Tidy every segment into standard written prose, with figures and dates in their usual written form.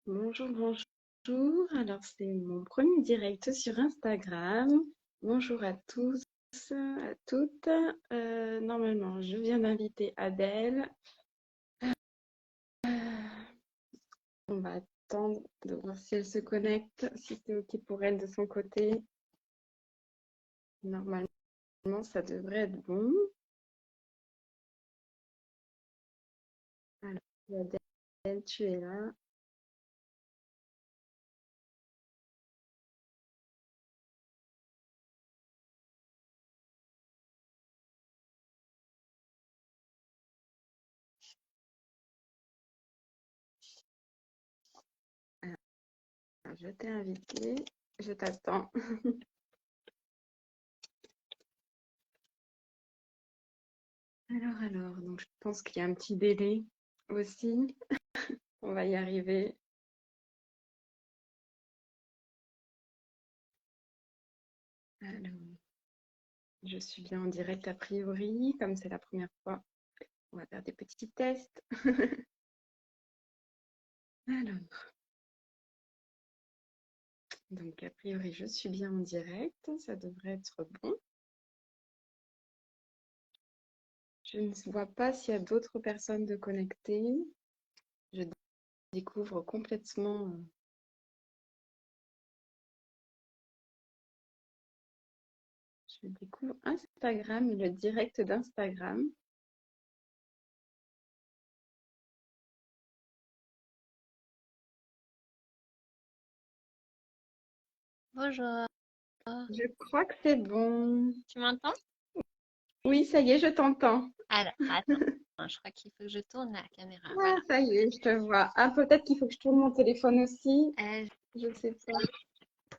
Bonjour, bonjour. Alors, c'est mon premier direct sur Instagram. Bonjour à tous, à toutes. Normalement, je viens d'inviter Adèle. On va attendre de voir si elle se connecte, si c'est OK pour elle de son côté. Normalement, ça devrait être bon. Alors, Adèle, tu es là. Alors, je t'ai invité. Je t'attends. Alors, donc je pense qu'il y a un petit délai aussi. On va y arriver. Alors, je suis bien en direct a priori, comme c'est la première fois. On va faire des petits tests. Alors, donc a priori, je suis bien en direct. Ça devrait être bon. Je ne vois pas s'il y a d'autres personnes de connectées. Je découvre complètement. Je découvre Instagram et le direct d'Instagram. Bonjour, Je crois que c'est bon. tu m'entends? Oui, ça y est, je t'entends. Alors, attends, je crois qu'il faut que je tourne la caméra. Ah, Voilà. ça y est, je te vois. Ah, peut-être qu'il faut que je tourne mon téléphone aussi. Euh, Je sais pas.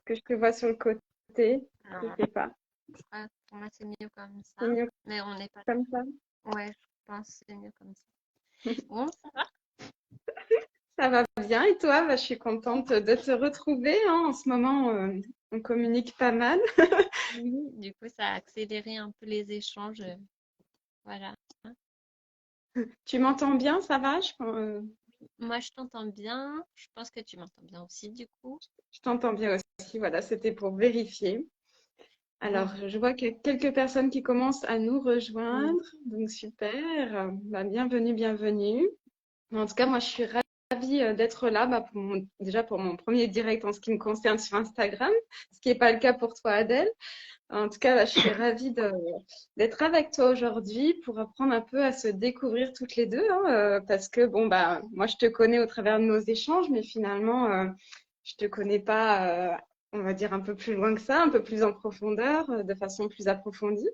Que je te vois sur le côté. Je non, sais pas. je crois que pour moi c'est mieux comme C'est ça. mieux Mais on n'est pas. comme ça. Ouais, je pense que c'est mieux comme ça. Bon, ça va? Ça va bien. Et toi? Bah, je suis contente de te retrouver, hein. En ce moment, on communique pas mal. Oui, du coup, ça a accéléré un peu les échanges. Voilà. Tu m'entends bien? Ça va? Moi, je t'entends bien. Je pense que tu m'entends bien aussi, du coup. Je t'entends bien aussi. Voilà, c'était pour vérifier. Bon, Alors, je vois qu'il y a quelques personnes qui commencent à nous oui. rejoindre. Donc, super. Bah, bienvenue, bienvenue. En tout cas, moi, je suis ravie d'être là bah, déjà pour mon premier direct en ce qui me concerne sur Instagram, ce qui n'est pas le cas pour toi, Adèle. En tout cas, bah, je suis ravie d'être avec toi aujourd'hui pour apprendre un peu à se découvrir toutes les deux, hein, parce que bon, bah, moi, je te connais au travers de nos échanges, mais finalement, je te connais pas, on va dire, un peu plus loin que ça, un peu plus en profondeur, de façon plus approfondie.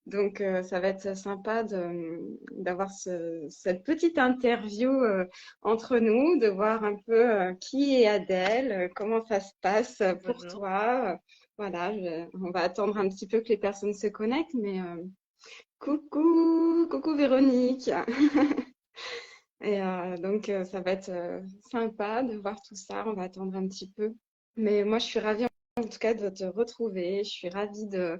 Donc, ça va être sympa d'avoir cette petite interview entre nous, de voir un peu qui est Adèle, comment ça se passe pour Bonjour. toi. Voilà, on va attendre un petit peu que les personnes se connectent, mais coucou, coucou Véronique. Et donc, ça va être sympa de voir tout ça. On va attendre un petit peu. Mais moi, je suis ravie en tout cas de te retrouver. Je suis ravie de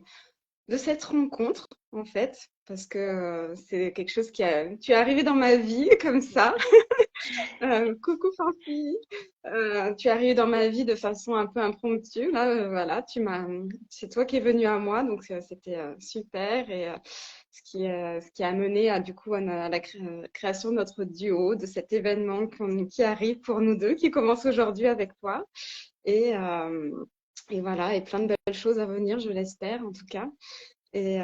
cette rencontre, en fait, parce que c'est quelque chose tu es arrivé dans ma vie comme ça. Coucou Fancy, tu es arrivé dans ma vie de façon un peu impromptue. Là, voilà, c'est toi qui es venu à moi, donc c'était super et ce qui a mené à du coup à la création de notre duo, de cet événement qui arrive pour nous deux, qui commence aujourd'hui avec toi et euh, et voilà, et plein de belles choses à venir, je l'espère en tout cas, et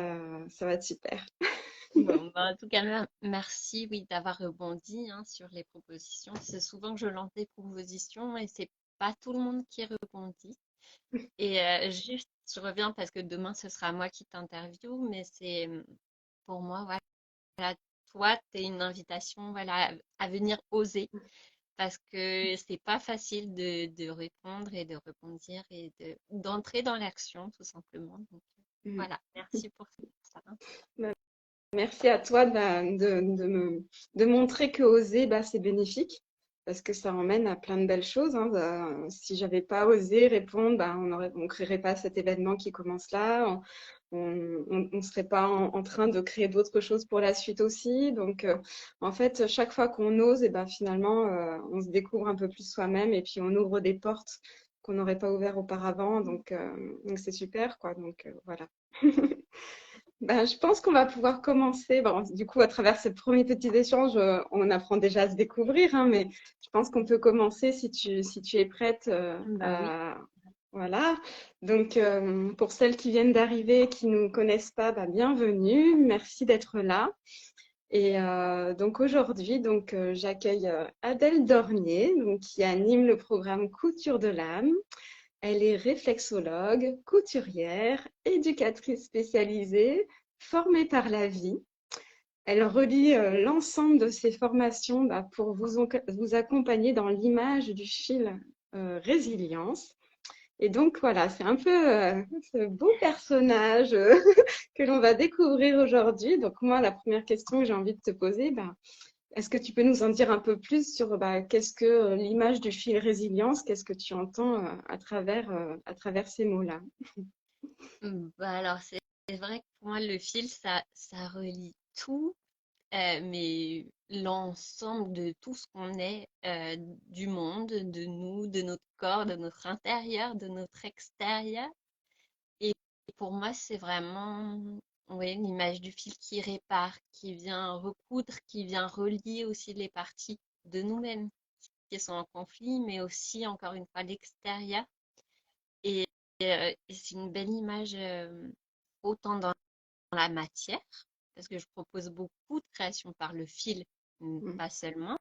ça va être super. Bon, bah, en tout cas, merci, oui, d'avoir rebondi hein, sur les propositions. C'est souvent que je lance des propositions et c'est pas tout le monde qui rebondit. Et juste, je reviens parce que demain, ce sera moi qui t'interviewe, mais c'est pour moi, voilà, toi, tu es une invitation voilà, à venir oser parce que c'est pas facile de répondre et de rebondir et d'entrer dans l'action, tout simplement. Donc, voilà, merci pour ça. Merci à toi de montrer que oser, bah, c'est bénéfique parce que ça emmène à plein de belles choses, hein. Si j'avais pas osé répondre, bah, on créerait pas cet événement qui commence là. on serait pas en train de créer d'autres choses pour la suite aussi. Donc, en fait, chaque fois qu'on ose, et ben finalement, on se découvre un peu plus soi-même et puis on ouvre des portes qu'on n'aurait pas ouvertes auparavant. Donc c'est super, quoi. Donc, voilà. Ben, je pense qu'on va pouvoir commencer. Bon, du coup, à travers ces premiers petits échanges, on apprend déjà à se découvrir, hein, mais je pense qu'on peut commencer si tu es prête. Bah oui. Voilà. Donc, pour celles qui viennent d'arriver, qui ne nous connaissent pas, bah, bienvenue. Merci d'être là. Et donc aujourd'hui, j'accueille Adèle Dornier, donc, qui anime le programme Couture de l'âme. Elle est réflexologue, couturière, éducatrice spécialisée, formée par la vie. Elle relie l'ensemble de ses formations bah, pour vous accompagner dans l'image du fil résilience. Et donc voilà, c'est un peu ce beau personnage que l'on va découvrir aujourd'hui. Donc moi, la première question que j'ai envie de te poser, bah, est-ce que tu peux nous en dire un peu plus sur bah, qu'est-ce que l'image du fil résilience, qu'est-ce que tu entends à travers ces mots-là? Bah alors, c'est vrai que pour moi, le fil, ça relie tout, mais l'ensemble de tout ce qu'on est, du monde, de nous, de notre corps, de notre intérieur, de notre extérieur. Et pour moi, c'est vraiment, ouais, l'image du fil qui répare, qui vient recoudre, qui vient relier aussi les parties de nous-mêmes qui sont en conflit, mais aussi, encore une fois, l'extérieur. Et, et c'est une belle image, autant dans la matière, parce que je propose beaucoup de créations par le fil, Mm. pas seulement,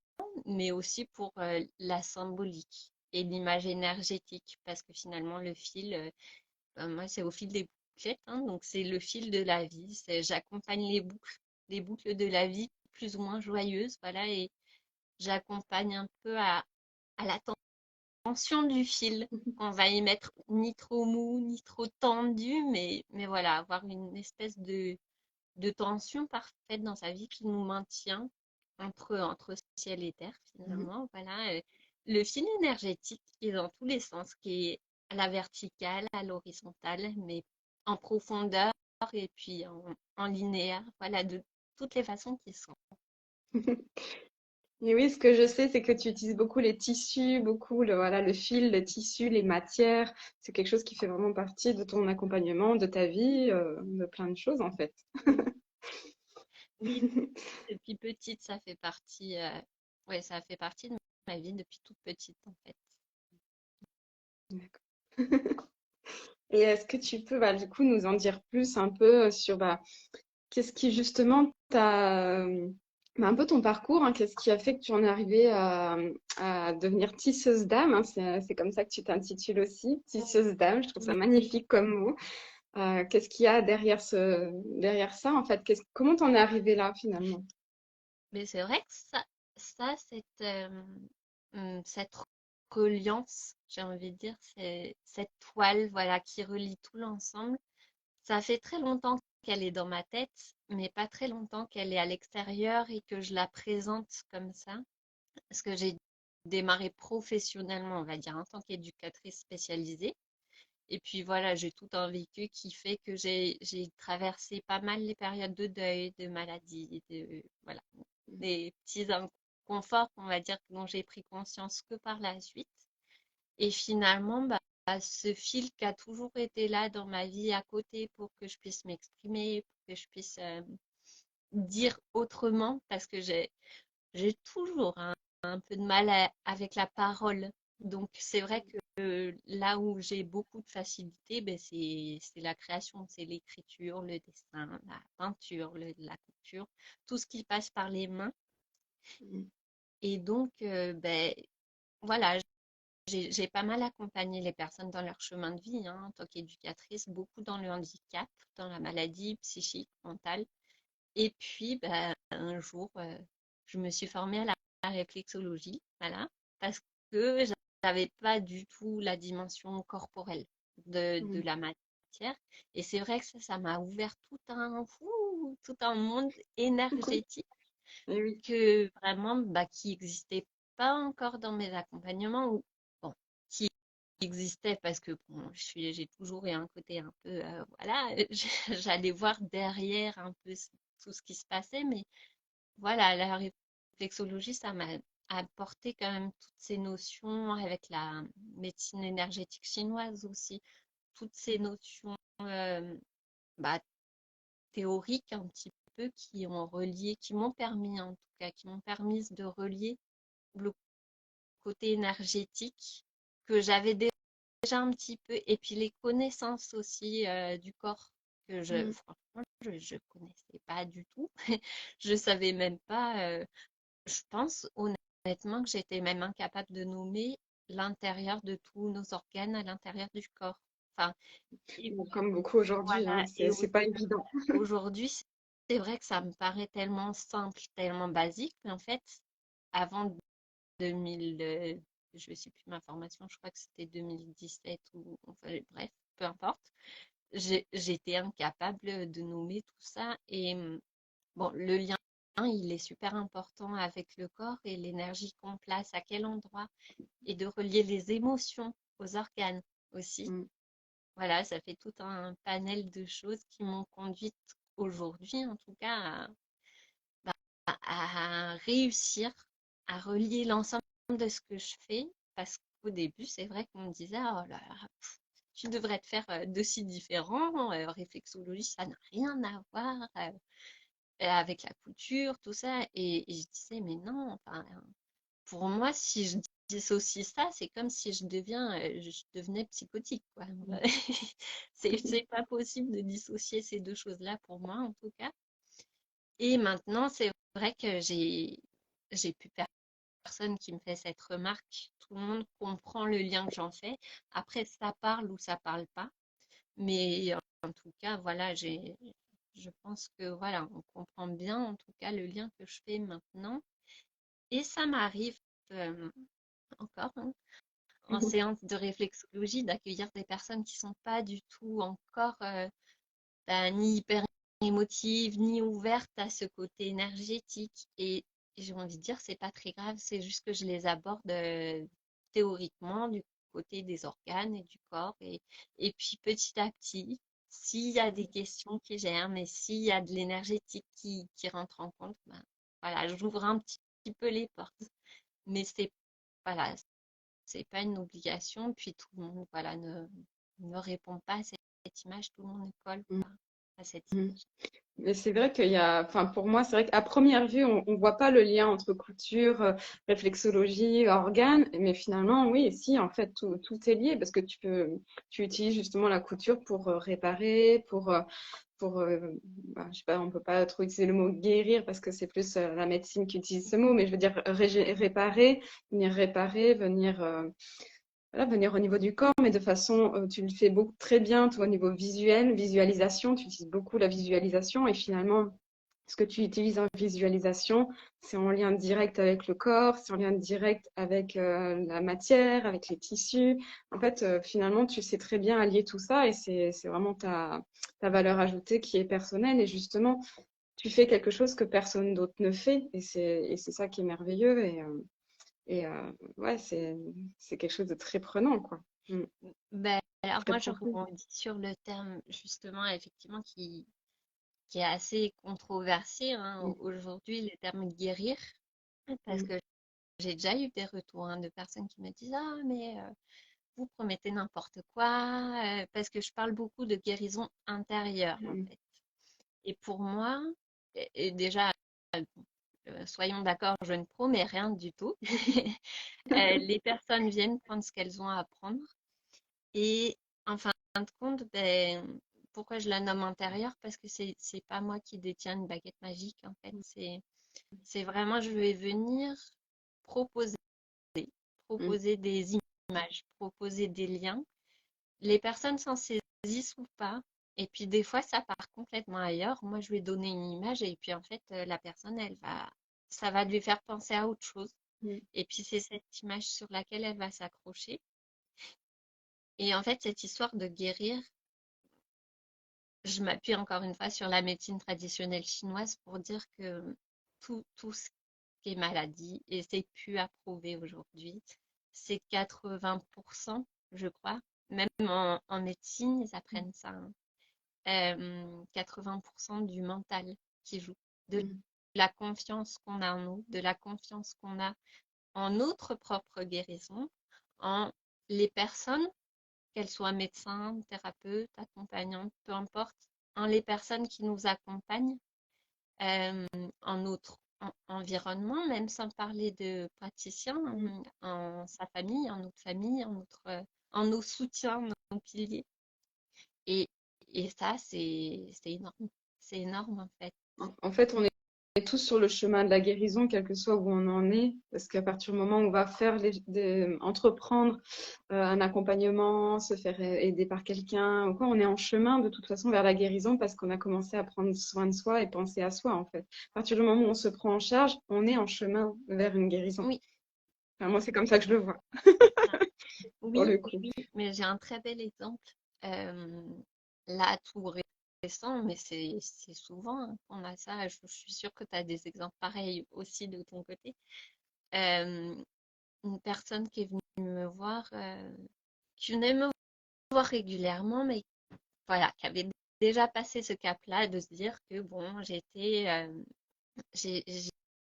mais aussi pour la symbolique et l'image énergétique, parce que finalement, le fil, ben, moi, c'est au fil des bouclettes, hein, donc c'est le fil de la vie. J'accompagne les boucles de la vie plus ou moins joyeuses, voilà, et j'accompagne un peu à la tension du fil. On va y mettre ni trop mou, ni trop tendu, mais voilà, avoir une espèce de tension parfaite dans sa vie qui nous maintient entre ciel et terre, Mm. finalement. Voilà, le fil énergétique qui est dans tous les sens, qui est à la verticale, à l'horizontale, mais en profondeur et puis en linéaire, voilà, de toutes les façons qui sont. Et oui, ce que je sais, c'est que tu utilises beaucoup les tissus, beaucoup voilà, le fil, le tissu, les matières. C'est quelque chose qui fait vraiment partie de ton accompagnement, de ta vie, de plein de choses en fait. Oui, depuis petite, ça fait partie, ouais, ça fait partie de ma vie depuis toute petite, en fait. D'accord. Et est-ce que tu peux bah, du coup nous en dire plus un peu sur bah, qu'est-ce qui justement t'a bah, un peu ton parcours, hein, qu'est-ce qui a fait que tu en es arrivée à devenir tisseuse d'âme, hein, c'est comme ça que tu t'intitules aussi, tisseuse d'âme, je trouve ça Oui, magnifique comme mot. Qu'est-ce qu'il y a derrière derrière ça en fait? Comment t'en es arrivée là finalement? mais c'est vrai que cette reliance, j'ai envie de dire, c'est cette toile, voilà, qui relie tout l'ensemble. Ça fait très longtemps qu'elle est dans ma tête, mais pas très longtemps qu'elle est à l'extérieur et que je la présente comme ça. Parce que j'ai démarré professionnellement, on va dire, en tant qu'éducatrice spécialisée. Et puis voilà, j'ai tout un vécu qui fait que j'ai traversé pas mal les périodes de deuil, de maladie, voilà, des petits inconforts, on va dire, dont j'ai pris conscience que par la suite. Et finalement, bah, ce fil qui a toujours été là dans ma vie à côté pour que je puisse m'exprimer, pour que je puisse dire autrement, parce que j'ai toujours un peu de mal avec la parole. Donc c'est vrai que là où j'ai beaucoup de facilité, ben, c'est la création, c'est l'écriture, le dessin, la peinture, la couture, tout ce qui passe par les mains. Et donc, ben, voilà, j'ai pas mal accompagné les personnes dans leur chemin de vie, hein, en tant qu'éducatrice, beaucoup dans le handicap, dans la maladie psychique, mentale. Et puis, ben, un jour, je me suis formée à la réflexologie, voilà, parce que j'avais pas du tout la dimension corporelle de Mm. la matière. Et c'est vrai que ça m'a ouvert tout un monde énergétique Et oui. que vraiment, bah, qui n'existait pas encore dans mes accompagnements, ou bon, qui existait parce que bon, j'ai toujours eu un côté un peu, voilà, j'allais voir derrière un peu tout ce qui se passait, mais voilà, la réflexologie, ça m'a apporté quand même toutes ces notions avec la médecine énergétique chinoise aussi, toutes ces notions bah, théoriques un petit peu qui ont relié, qui m'ont permis en tout cas, qui m'ont permis de relier le côté énergétique que j'avais déjà un petit peu, et puis les connaissances aussi du corps que Mm. franchement, je connaissais pas du tout. Je savais même pas, je pense honnêtement que j'étais même incapable de nommer l'intérieur de tous nos organes à l'intérieur du corps. Enfin, et Bon, comme beaucoup aujourd'hui, hein, voilà, et c'est pas évident. aujourd'hui, c'est vrai que ça me paraît tellement simple, tellement basique, mais en fait, avant 2000, je ne sais plus ma formation, je crois que c'était 2017 ou enfin, bref, peu importe. J'étais incapable de nommer tout ça et bon, le lien, il est super important avec le corps et l'énergie qu'on place à quel endroit et de relier les émotions aux organes aussi. Mm. Voilà, ça fait tout un panel de choses qui m'ont conduite aujourd'hui, en tout cas, à réussir à relier l'ensemble de ce que je fais. Parce qu'au début, c'est vrai qu'on me disait, oh là là, tu devrais te faire de si différents, réflexologie, ça n'a rien à voir avec la couture, tout ça. Et je disais, mais non, enfin, pour moi, si je dissocie ça, c'est comme si je devenais psychotique, quoi. C'est pas possible de dissocier ces deux choses-là pour moi, en tout cas. Et maintenant, c'est vrai que j'ai plus personne qui me fait cette remarque. Tout le monde comprend le lien que j'en fais. Après, ça parle ou ça parle pas. Mais en tout cas, voilà, je pense que voilà, on comprend bien en tout cas le lien que je fais maintenant. Et ça m'arrive euh, encore hein, en séance de réflexologie d'accueillir des personnes qui sont pas du tout encore ni hyper émotive, ni ouverte à ce côté énergétique. Et j'ai envie de dire, c'est pas très grave, c'est juste que je les aborde théoriquement du côté des organes et du corps. Et puis petit à petit, s'il y a des questions qui germent et s'il y a de l'énergétique qui rentre en compte, ben, voilà, j'ouvre un petit peu les portes. Mais c'est voilà, c'est pas une obligation. Puis tout le monde voilà, ne répond pas à cette image, tout le monde ne colle Mm. pas à cette Mm. image. Mais c'est vrai qu'il y a, enfin pour moi, c'est vrai qu'à première vue, on voit pas le lien entre couture, réflexologie, organes, mais finalement, oui, si, en fait, tout est lié parce que tu utilises justement la couture pour réparer, pour bah, je sais pas, on peut pas trop utiliser le mot guérir parce que c'est plus la médecine qui utilise ce mot, mais je veux dire réparer, voilà, venir au niveau du corps, mais de façon, tu le fais beaucoup très bien, toi, au niveau visuel, visualisation, tu utilises beaucoup la visualisation et finalement, ce que tu utilises en visualisation, c'est en lien direct avec le corps, c'est en lien direct avec la matière, avec les tissus. En fait, finalement, tu sais très bien allier tout ça et c'est vraiment ta valeur ajoutée qui est personnelle et justement, tu fais quelque chose que personne d'autre ne fait et c'est ça qui est merveilleux ouais, c'est quelque chose de très prenant, quoi. Mm. Ben, alors Très moi, je profond. rebondis sur le terme justement, effectivement, qui est assez controversé hein, Mm. aujourd'hui, le terme guérir, parce Mm. que j'ai déjà eu des retours hein, de personnes qui me disent, ah, mais vous promettez n'importe quoi, parce que je parle beaucoup de guérison intérieure, en Mm. fait. Et pour moi, et déjà, soyons d'accord, je ne promets rien du tout. Les personnes viennent prendre ce qu'elles ont à prendre. Et en fin de compte, ben, pourquoi je la nomme intérieure? Parce que c'est pas moi qui détiens une baguette magique, en fait. C'est vraiment, je vais venir proposer, Mm. proposer des images, proposer des liens. Les personnes s'en saisissent ou pas. Et puis des fois, ça part complètement ailleurs. Moi, je vais donner une image et puis en fait, la personne, ça va lui faire penser à autre chose. Mm. Et puis c'est cette image sur laquelle elle va s'accrocher. Et en fait, cette histoire de guérir, je m'appuie encore une fois sur la médecine traditionnelle chinoise pour dire que tout ce qui est maladie, et c'est plus à prouver aujourd'hui, c'est 80% je crois. Même en médecine, ils apprennent ça, hein. 80% du mental qui joue, de Mm. la confiance qu'on a en nous, de la confiance qu'on a en notre propre guérison, en les personnes, qu'elles soient médecins, thérapeutes, accompagnantes, peu importe, en les personnes qui nous accompagnent, euh, en notre environnement, même sans parler de praticiens, Mm. en sa famille, en notre famille, en nos soutiens, nos piliers. Et, et ça, c'est énorme. C'est énorme en fait. En fait, on est tous sur le chemin de la guérison, quel que soit où on en est, parce qu'à partir du moment où on va entreprendre un accompagnement, se faire aider par quelqu'un, ou quoi, on est en chemin de toute façon vers la guérison parce qu'on a commencé à prendre soin de soi et penser à soi, en fait. À partir du moment où on se prend en charge, on est en chemin vers une guérison. Oui, Enfin, moi, c'est comme ça que je le vois, ça. pour Oui, le coup. oui, mais j'ai un très bel exemple. Euh, Là, tout récent, mais c'est souvent, hein, qu'on a ça. Je suis sûre que tu as des exemples pareils aussi de ton côté. Euh, une personne qui est venue me voir, qui venait me voir régulièrement, mais voilà, qui avait déjà passé ce cap-là de se dire que bon,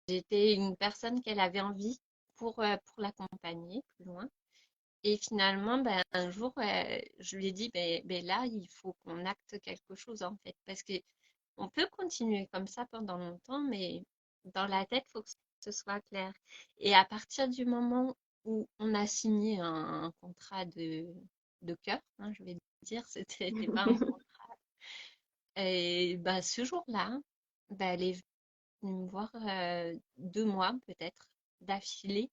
j'étais une personne qu'elle avait envie pour l'accompagner plus loin. Et finalement, ben, un jour, je lui ai dit, ben là, il faut qu'on acte quelque chose en fait, parce que on peut continuer comme ça pendant longtemps, mais dans la tête, il faut que ce soit clair. Et à partir du moment où on a signé un contrat de cœur, hein, je vais dire, c'était pas un contrat. Et ben, ce jour-là, ben, elle est venue me voir 2 mois peut-être d'affilée,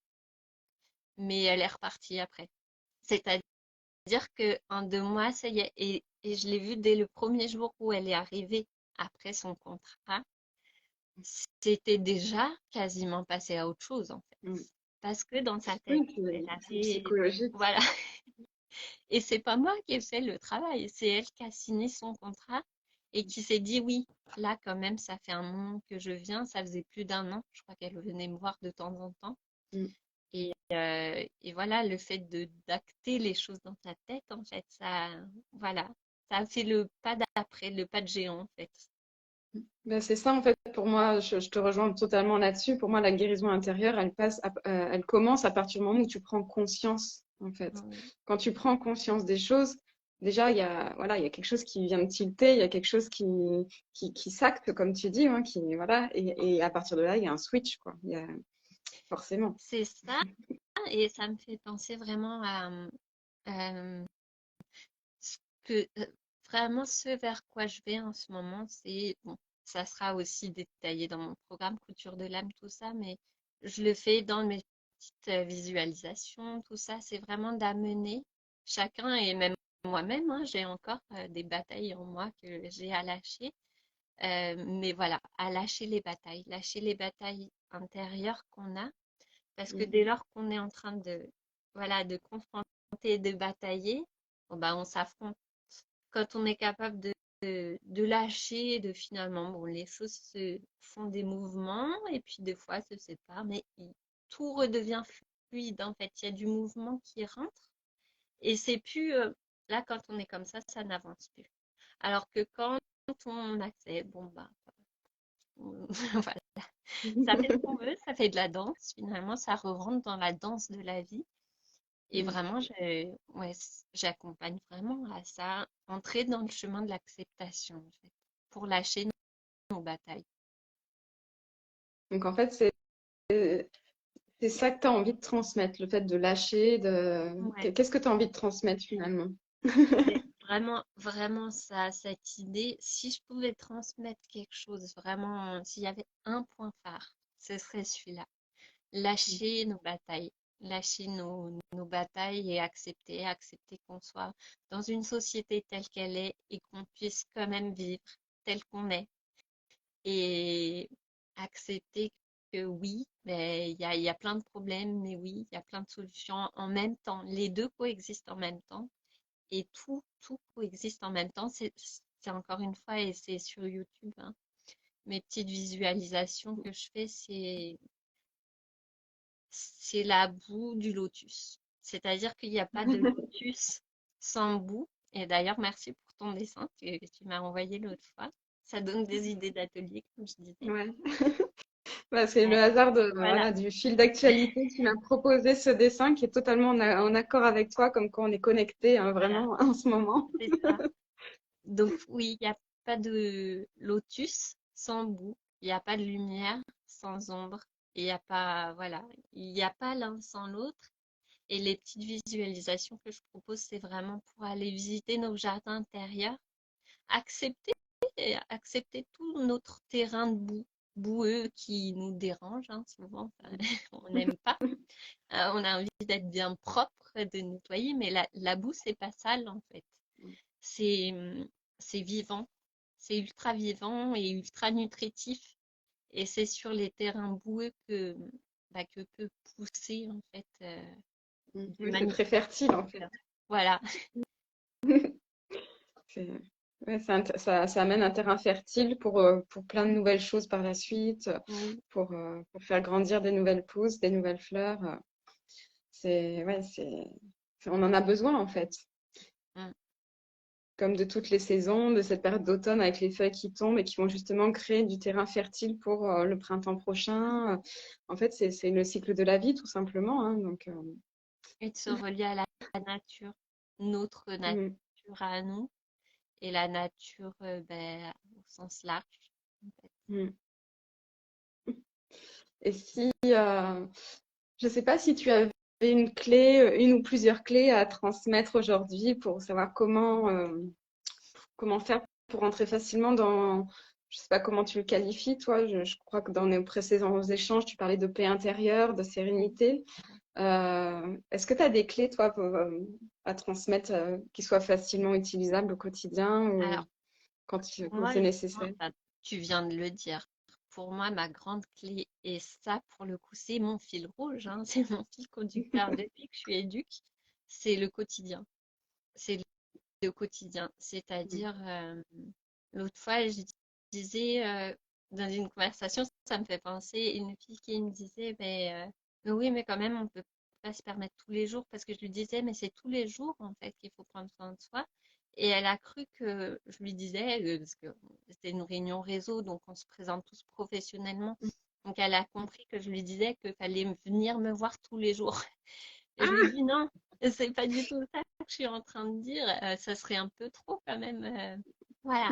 mais elle est repartie après. C'est-à-dire que en 2 mois, ça y est, et je l'ai vu dès le premier jour où elle est arrivée après son contrat, c'était déjà quasiment passé à autre chose en fait. Mm. Parce que dans sa tête, Oui, elle c'est avait, psychologique. voilà. Et c'est pas moi qui ai fait le travail, c'est elle qui a signé son contrat et qui s'est dit oui, là quand même, ça fait un moment que je viens, ça faisait plus d'1 an, je crois qu'elle venait me voir de temps en temps. Mm. Et voilà, le fait de d'acter les choses dans sa tête, en fait, ça, voilà, ça fait le pas d'après, le pas de géant, en fait. Ben, c'est ça, en fait, pour moi, je te rejoins totalement là-dessus. Pour moi, la guérison intérieure, elle commence à partir du moment où tu prends conscience, en fait. Oui, Quand tu prends conscience des choses, déjà, voilà, il y a quelque chose qui vient de tilter, il y a quelque chose qui s'acte, comme tu dis, hein, voilà, et à partir de là, il y a un switch, quoi. Forcément. c'est ça, et ça me fait penser vraiment à euh, ce que vraiment ce vers quoi je vais en ce moment, c'est bon, ça sera aussi détaillé dans mon programme Couture de l'âme, tout ça, mais je le fais dans mes petites visualisations, tout ça, c'est vraiment d'amener chacun et même moi-même, hein, j'ai encore des batailles en moi que j'ai à lâcher, mais voilà, à lâcher les batailles intérieures qu'on a, parce que Mm. dès lors qu'on est en train de, voilà, de confronter, de batailler, bon, bah, on s'affronte. Quand on est capable de lâcher, de finalement, bon, les choses se font des mouvements et puis des fois se séparent, mais tout redevient fluide en fait. Il y a du mouvement qui rentre et c'est plus, là, quand on est comme ça n'avance plus. Alors que quand on accepte, bon, bah, voilà, ça fait ce qu'on veut, ça fait de la danse, finalement, ça re-rentre dans la danse de la vie. Et Mm. vraiment, ouais, j'accompagne vraiment à ça, entrer dans le chemin de l'acceptation, en fait, pour lâcher nos batailles. Donc, en fait, c'est ça que tu as envie de transmettre, le fait de lâcher, Ouais, Qu'est-ce que tu as envie de transmettre finalement? c'est vraiment, vraiment ça, cette idée. Si je pouvais transmettre quelque chose, vraiment, s'il y avait un point phare, ce serait celui-là. Lâcher nos batailles, lâcher nos batailles et accepter qu'on soit dans une société telle qu'elle est et qu'on puisse quand même vivre tel qu'on est. Et accepter que oui, mais il y a plein de problèmes, mais oui, il y a plein de solutions en même temps. Les deux coexistent en même temps et tout coexiste en même temps. C'est encore une fois, et c'est sur YouTube, hein, mes petites visualisations que je fais, c'est la boue du lotus. C'est-à-dire qu'il n'y a pas de lotus sans bout. Et d'ailleurs, merci pour ton dessin que tu m'as envoyé l'autre fois. Ça donne des idées d'atelier, comme je disais. Ouais. Bah, c'est le Euh, hasard voilà, voilà, du fil d'actualité qui m'a proposé ce dessin qui est totalement en accord avec toi, comme quand on est connecté hein, voilà, vraiment en ce moment. c'est ça. Donc oui, il n'y a pas de lotus sans bout. Il n'y a pas de lumière sans ombre. Il n'y a pas, voilà, il n'y a pas l'un sans l'autre. Et les petites visualisations que je propose, c'est vraiment pour aller visiter nos jardins intérieurs, accepter, accepter tout notre terrain de boueux qui nous dérange, hein, souvent, on n'aime pas. On a envie d'être bien propre, de nettoyer, mais la boue, c'est pas sale en fait. C'est c'est vivant, c'est ultra vivant et ultra nutritif. Et c'est sur les terrains boueux que peut pousser en fait du Oui, c'est magnifique très fertile en fait. fleurs. Voilà. C'est- ouais, ça amène un terrain fertile pour plein de nouvelles choses par la suite, Oui. pour faire grandir des nouvelles pousses, des nouvelles fleurs. Ouais, on en a besoin en fait. Mm. Comme de toutes les saisons, de cette période d'automne avec les feuilles qui tombent et qui vont justement créer du terrain fertile pour le printemps prochain. En fait, c'est le cycle de la vie tout simplement, hein, donc, Et de se relier à la nature, notre mm, nature à nous et la nature au sens large. En fait. mm. Et si, je ne sais pas si tu avais une clé, une ou plusieurs clés à transmettre aujourd'hui pour savoir comment faire pour rentrer facilement dans, je sais pas comment tu le qualifies, toi. Je crois que dans nos précédents échanges, tu parlais de paix intérieure, de Oui. sérénité. Est-ce que tu as des clés, toi, à transmettre qui soient facilement utilisables au quotidien ou Alors, pour quand moi, c'est justement, nécessaire? enfin, tu viens de le dire. Pour moi, ma grande clé, et ça, pour le coup, c'est mon fil rouge, hein, c'est mon fil conducteur depuis que je suis éduque, c'est le quotidien. C'est le quotidien. Mm. C'est-à-dire, l'autre fois, je disais, dans une conversation, ça me fait penser, une fille qui me disait, mais oui, mais quand même, on peut pas se permettre tous les jours, parce que je lui disais, mais c'est tous les jours, en fait, qu'il faut prendre soin de soi. Et elle a cru que je lui disais, parce que c'était une réunion réseau, donc on se présente tous professionnellement. Donc elle a compris que je lui disais qu'il fallait venir me voir tous les jours. Et je lui Ah, dis non, c'est pas du tout ça que je suis en train de dire. Ça serait un peu trop quand même. Voilà.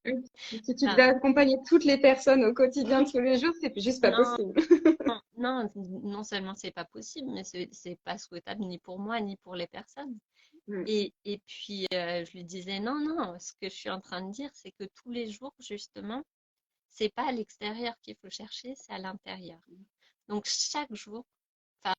oui. Si tu devais Enfin, accompagner toutes les personnes au quotidien tous les jours, c'est juste pas non, possible. non, non seulement c'est pas possible, mais c'est pas souhaitable ni pour moi ni pour les personnes. Mm. Et puis je lui disais non, non, ce que je suis en train de dire, c'est que tous les jours, justement, c'est pas à l'extérieur qu'il faut chercher, c'est à l'intérieur. Donc chaque jour, enfin,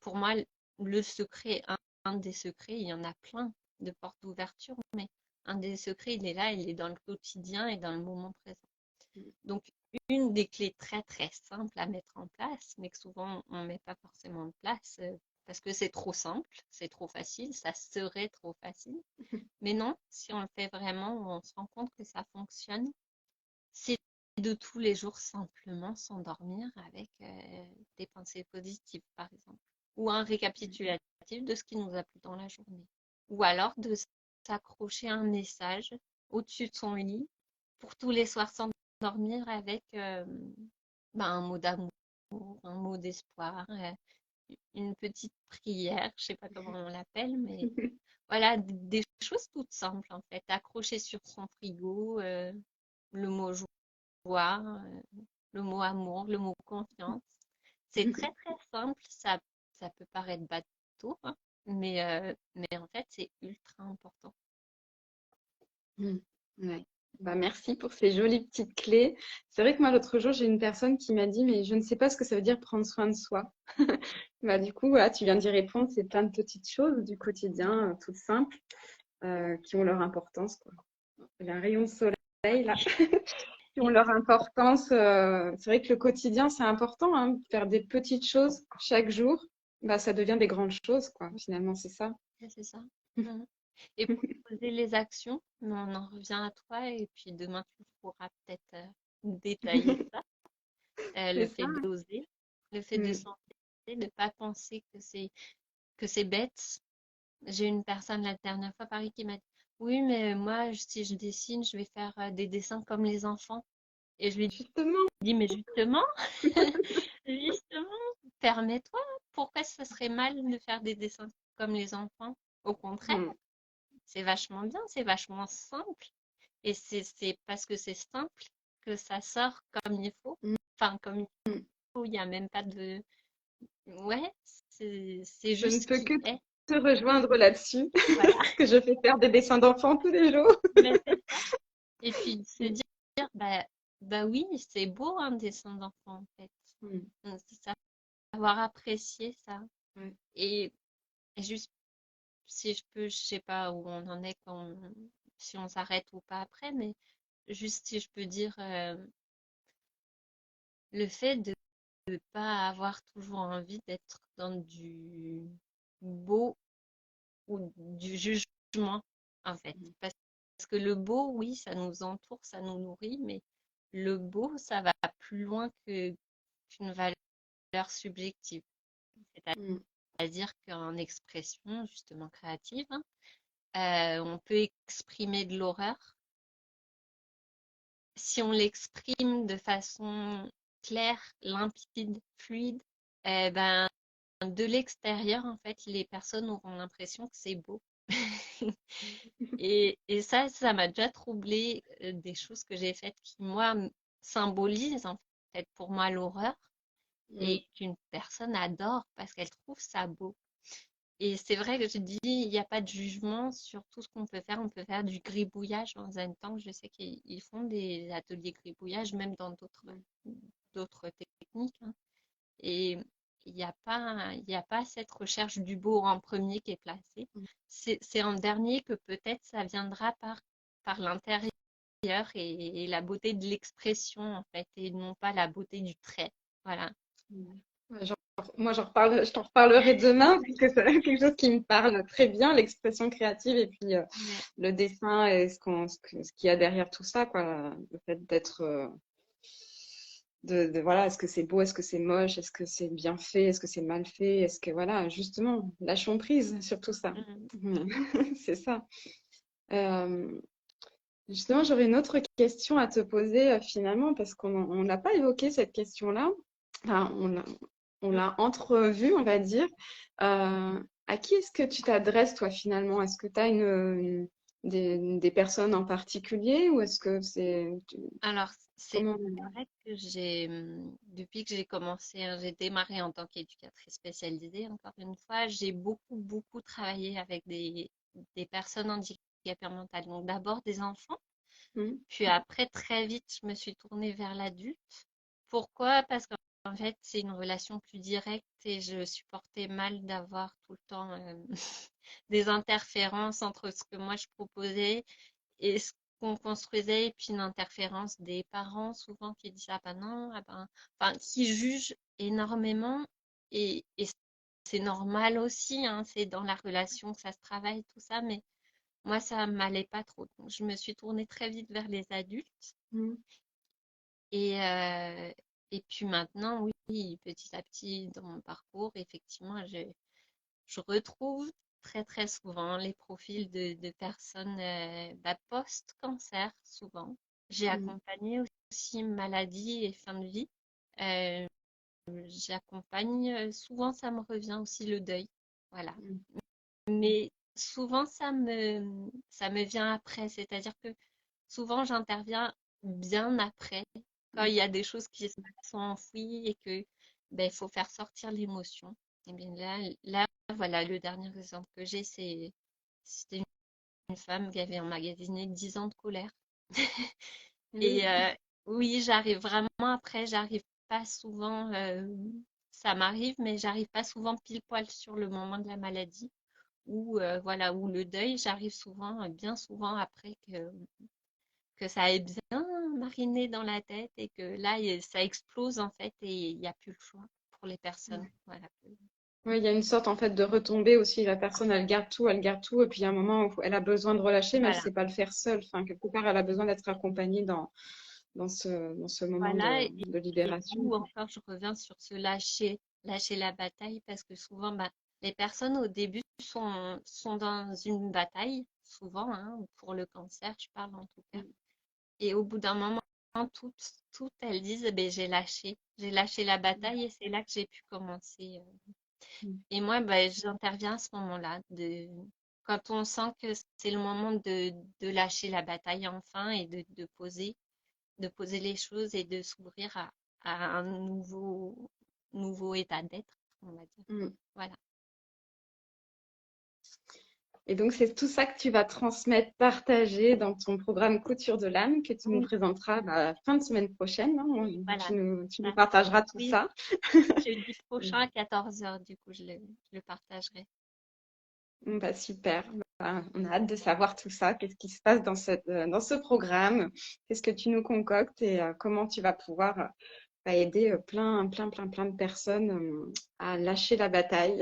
pour moi, le secret, un des secrets, il y en a plein de portes d'ouverture, mais un des secrets, il est là, il est dans le quotidien et dans le moment présent. Donc, une des clés très très simples à mettre en place, mais que souvent on ne met pas forcément en place parce que c'est trop simple, c'est trop facile, ça serait trop facile. Mais non, si on le fait vraiment, on se rend compte que ça fonctionne. C'est de tous les jours simplement s'endormir avec des pensées positives, par exemple, ou un récapitulatif de ce qui nous a plu dans la journée, ou alors de s'accrocher un message au-dessus de son lit pour tous les soirs s'endormir avec un mot d'amour, un mot d'espoir, une petite prière, je sais pas comment on l'appelle, mais voilà, des choses toutes simples en fait, accrocher sur son frigo le mot joie, le mot amour, le mot confiance. C'est très très simple, ça peut paraître bateau, hein, mais en fait c'est ultra important. Mm. Ouais. Bah, merci pour ces jolies petites clés. C'est vrai que moi, l'autre jour, j'ai une personne qui m'a dit, mais je ne sais pas ce que ça veut dire prendre soin de soi. Bah, du coup, voilà, tu viens d'y répondre. C'est plein de petites choses du quotidien, toutes simples, qui ont leur importance, quoi. Il y a un rayon de soleil, là, qui ont leur importance. C'est vrai que le quotidien, c'est important, hein, faire des petites choses chaque jour. Bah, ça devient des grandes choses, quoi. Finalement, c'est ça. Ouais, c'est ça. Mhm. Et proposer les actions, mais on en revient à toi et puis demain tu pourras peut-être détailler ça. Le C'est ça. fait d'oser, le fait de Mm. s'entêter, de ne pas penser que c'est que c'est bête. J'ai une personne la dernière fois, Paris, qui m'a dit, oui, mais moi, si je dessine, je vais faire des dessins comme les enfants. Et je lui ai Justement. dit, mais justement, justement, permets-toi. Pourquoi ce serait mal de faire des dessins comme les enfants? Au contraire, Mm. c'est vachement bien, c'est vachement simple. Et c'est parce que c'est simple que ça sort comme il faut. Mm. Enfin, comme il faut, il n'y a même pas de... Ouais, c'est Je ne juste peux qui que est. te rejoindre là-dessus, Voilà. parce que je fais faire des dessins d'enfants tous les jours. Mais c'est ça. Et puis se Mm. dire, bah oui, c'est beau un dessin d'enfant en fait. Mm. C'est savoir apprécier ça. Ouais. Et, et juste, si je peux, je sais pas où on en est quand, si on s'arrête ou pas après, mais juste si je peux dire, le fait de ne pas avoir toujours envie d'être dans du beau ou du jugement, en fait. Mm. Parce que le beau, oui, ça nous entoure, ça nous nourrit, mais le beau, ça va plus loin qu'une valeur subjective. Mm. C'est-à-dire qu'en expression, justement créative, hein, on peut exprimer de l'horreur. Si on l'exprime de façon claire, limpide, fluide, eh ben, de l'extérieur, en fait, les personnes auront l'impression que c'est beau. Et ça m'a déjà troublé des choses que j'ai faites qui, moi, symbolisent, en fait, pour moi, l'horreur Mm. et qu'une personne adore parce qu'elle trouve ça beau. Et c'est vrai que je dis, il n'y a pas de jugement sur tout ce qu'on peut faire. On peut faire du gribouillage dans un temps. Je sais qu'ils font des ateliers gribouillage, même dans d'autres techniques, hein. Et il n'y a pas cette recherche du beau en premier qui est placée. Mm. C'est en dernier que peut-être ça viendra par l'intérieur et la beauté de l'expression, en fait, et non pas la beauté du trait. Voilà. Ouais, moi, je t'en reparlerai demain parce que c'est quelque chose qui me parle très bien, l'expression créative et puis Ouais. le dessin et ce qu'il y a derrière tout ça, quoi. Le fait d'être, voilà, est-ce que c'est beau, est-ce que c'est moche, est-ce que c'est bien fait, est-ce que c'est mal fait, est-ce que, voilà, justement, lâchons prise sur tout ça. Mm. C'est ça. Euh, Justement, j'aurais une autre question à te poser finalement parce qu'on n'a pas évoqué cette question-là. Enfin, on l'a entrevue, on va dire. À qui est-ce que tu t'adresses toi finalement? Est-ce que tu as des personnes en particulier ou est-ce que Alors, c'est comment? vrai que depuis que j'ai commencé, hein, j'ai démarré en tant qu'éducatrice spécialisée, encore une fois, j'ai beaucoup, beaucoup travaillé avec des personnes handicapées mentales. Donc, d'abord des enfants, Hmm. puis après, très vite, je me suis tournée vers l'adulte. Pourquoi? Parce qu'en fait, c'est une relation plus directe et je supportais mal d'avoir tout le temps des interférences entre ce que moi je proposais et ce qu'on construisait, et puis une interférence des parents souvent qui disent ah ben non, ah ben, enfin, qui jugent énormément et c'est normal aussi, hein, c'est dans la relation que ça se travaille, tout ça, mais moi ça m'allait pas trop. Donc, je me suis tournée très vite vers les adultes Hmm. et, euh, et puis maintenant, oui, petit à petit dans mon parcours, effectivement, je retrouve très très souvent les profils de personnes post-cancer, souvent. J'ai Hmm. accompagné aussi maladie et fin de vie. Euh, J'accompagne, souvent ça me revient aussi le deuil. Voilà. Hmm. Mais souvent ça me vient après, c'est-à-dire que souvent j'interviens bien après, quand il y a des choses qui sont enfouies et que ben, il faut faire sortir l'émotion. Et bien là, voilà, le dernier exemple que j'ai, c'était une femme qui avait emmagasiné 10 ans de colère. Et Oui. oui, j'arrive vraiment après, j'arrive pas souvent, ça m'arrive, mais j'arrive pas souvent pile poil sur le moment de la maladie ou voilà, ou le deuil, j'arrive souvent, bien souvent après que ça ait bien mariné dans la tête et que là, ça explose en fait et il n'y a plus le choix pour les personnes. Voilà. Oui, il y a une sorte en fait de retombée aussi. La personne, elle garde tout, et puis il y a un moment où elle a besoin de relâcher, mais elle ne Voilà. sait pas le faire seule. Enfin, quelque part, elle a besoin d'être accompagnée dans ce moment Voilà. de Et libération. d'où encore, je reviens sur ce lâcher la bataille parce que souvent, bah, les personnes au début sont dans une bataille, souvent, hein, pour le cancer, je parle en tout cas. Et au bout d'un moment, toutes elles disent, eh ben, j'ai lâché la bataille et c'est là que j'ai pu commencer. Et moi, ben, j'interviens à ce moment-là, quand on sent que c'est le moment de lâcher la bataille enfin et de poser les choses et de s'ouvrir à un nouveau état d'être, on va dire. Mm. Voilà. Et donc, c'est tout ça que tu vas transmettre, partager dans ton programme Couture de l'âme que tu nous Oui, présenteras fin de semaine prochaine, hein. voilà. Tu nous Ça. partageras tout Oui, ça. jeudi prochain à 14h, du coup, je le partagerai. Bah, super. Bah, on a hâte de savoir tout ça. Qu'est-ce qui se passe dans ce programme? Qu'est-ce que tu nous concoctes et comment tu vas pouvoir bah, aider plein de personnes à lâcher la bataille.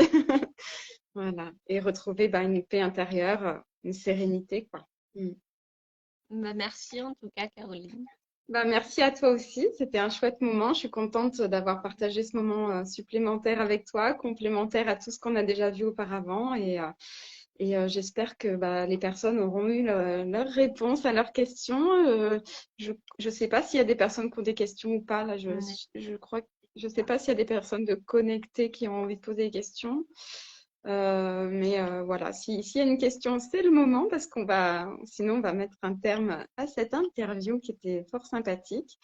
Voilà. Et retrouver bah, une paix intérieure, une sérénité, quoi. Mm. Bah, merci en tout cas, Caroline. Bah, merci à toi aussi. C'était un chouette moment. Je suis contente d'avoir partagé ce moment supplémentaire avec toi, complémentaire à tout ce qu'on a déjà vu auparavant. Et j'espère que bah, les personnes auront eu leur réponse à leurs questions. Je ne sais pas s'il y a des personnes qui ont des questions ou pas. Là, On je crois, je sais pas s'il y a des personnes de connectées qui ont envie de poser des questions. Mais voilà, s'il y a une question, c'est le moment parce sinon on va mettre un terme à cette interview qui était fort sympathique.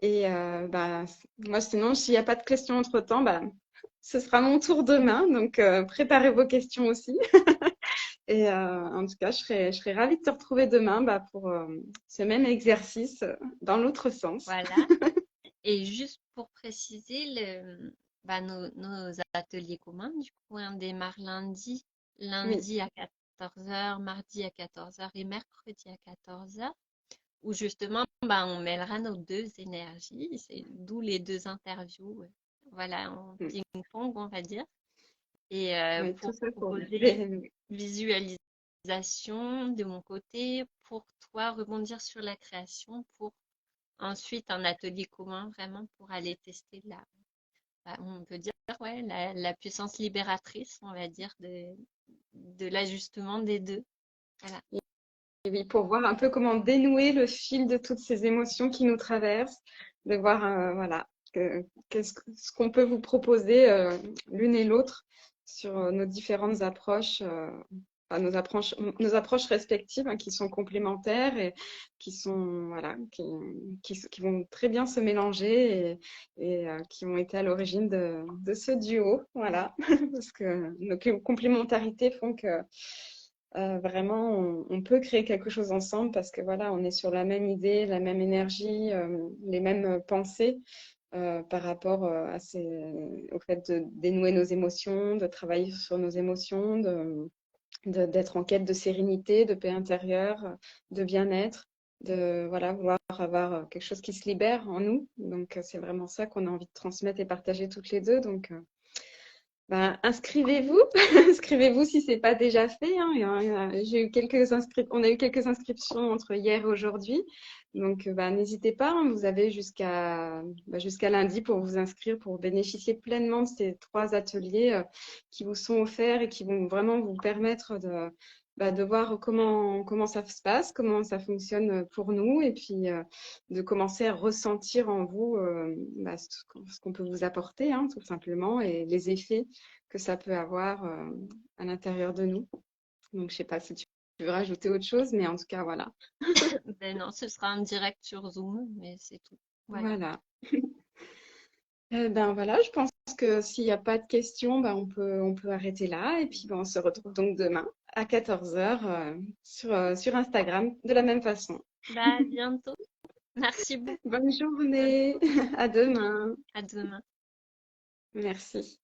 Et bah, moi, sinon, s'il n'y a pas de questions entre-temps, bah, ce sera mon tour demain. Donc, préparez vos questions aussi. Et en tout cas, je serais ravie de te retrouver demain bah, pour ce même exercice dans l'autre sens. Voilà. Et juste pour préciser, nos ateliers communs, du coup, on démarre Oui, lundi à 14h, mardi à 14h et mercredi à 14h, où justement, bah, on mêlera nos deux énergies, c'est d'où les deux interviews, voilà, en mm, ping-pong, on va dire, et oui, tout pour ça pour proposer libérer. visualisation de mon côté, pour toi rebondir sur la création, pour ensuite un atelier commun vraiment pour aller tester on peut dire, ouais, la puissance libératrice, on va dire, de l'ajustement des deux. Voilà. Et oui, pour voir un peu comment dénouer le fil de toutes ces émotions qui nous traversent, de voir voilà, ce qu'on peut vous proposer l'une et l'autre sur nos différentes approches, enfin, nos approches respectives hein, qui sont complémentaires et qui sont voilà, qui vont très bien se mélanger et qui ont été à l'origine de ce duo, voilà, parce que nos complémentarités font que vraiment, on peut créer quelque chose ensemble parce que voilà, on est sur la même idée, la même énergie, les mêmes pensées par rapport au fait de dénouer nos émotions, de travailler sur nos émotions, d'être en quête de sérénité, de paix intérieure, de bien-être, de voilà, vouloir avoir quelque chose qui se libère en nous. Donc, c'est vraiment ça qu'on a envie de transmettre et partager toutes les deux. Donc, ben, inscrivez-vous, inscrivez-vous si c'est pas déjà fait, hein. J'ai eu on a eu quelques inscriptions entre hier et aujourd'hui, donc ben, n'hésitez pas, hein. Vous avez jusqu'à lundi pour vous inscrire, pour bénéficier pleinement de ces 3 ateliers qui vous sont offerts et qui vont vraiment vous permettre de voir comment ça se passe, comment ça fonctionne pour nous, et puis de commencer à ressentir en vous ce qu'on peut vous apporter, hein, tout simplement, et les effets que ça peut avoir à l'intérieur de nous. Donc, je sais pas si tu veux rajouter autre chose, mais en tout cas, voilà. Ben non, ce sera un direct sur Zoom, mais c'est tout. Voilà. Voilà. Ben voilà, je pense que s'il n'y a pas de questions, ben on peut arrêter là. Et puis ben, on se retrouve donc demain à 14 heures sur Instagram de la même façon. Bah, à bientôt. Merci beaucoup. Bonne journée, à demain. À demain. Merci.